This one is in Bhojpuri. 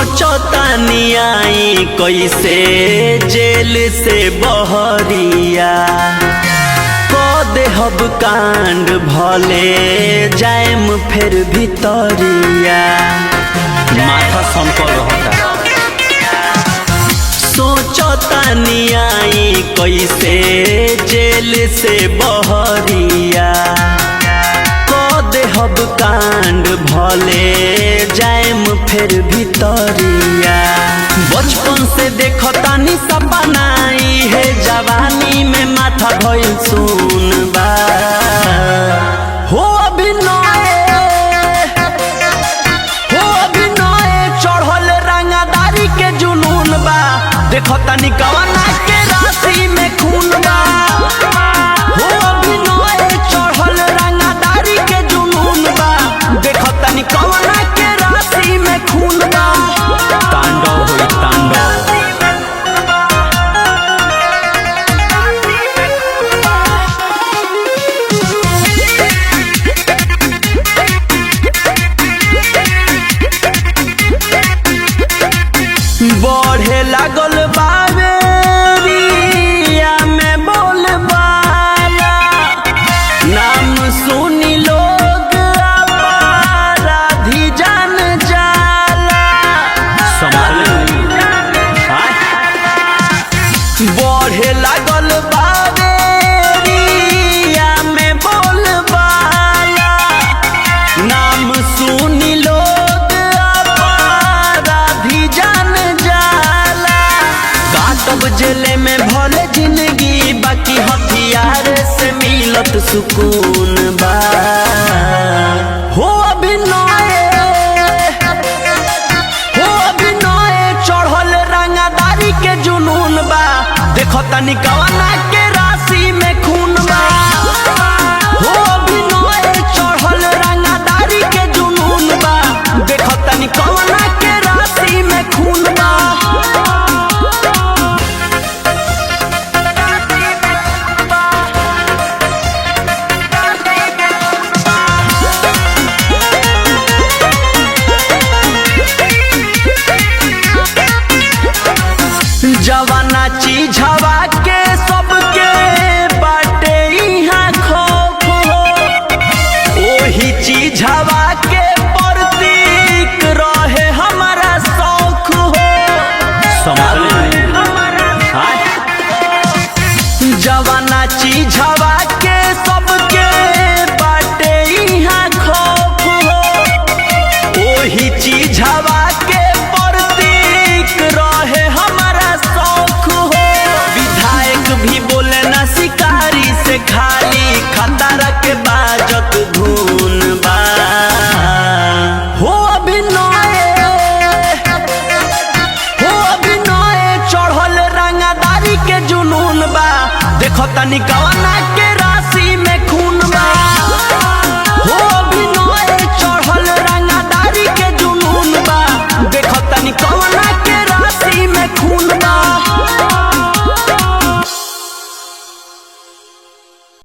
सोचतानी आई कैसे जेल से बहरिया देहब कांड भले जाएम फिर भितरिया माथा संकल रहता। सोचतानी आई कैसे जेल से बहरिया देहब कांड भले जाएम फिर भितरिया। बचपन से देखतानी सपनाई है जवानी में माथा भइल सुन बा हो अभिनय चढ़ल रंगदारी के जुनून बा देखतानी कवना के राशि में खून बा हो अभिनय चढ़ल रंगदारी के जुनून बा देखतानी कवना के राशि में खून बा। तांडव होई तांडव बढ़े लागल बावेरिया में बोल बाला नाम सुनी लोग अपराधी जान जाला। बढ़े लागल बावेरिया में बोल बाला नाम सुनी लोग अपराधी जान काटब जेले में भले जिंदगी बाकी हथियार से मिलत सुकून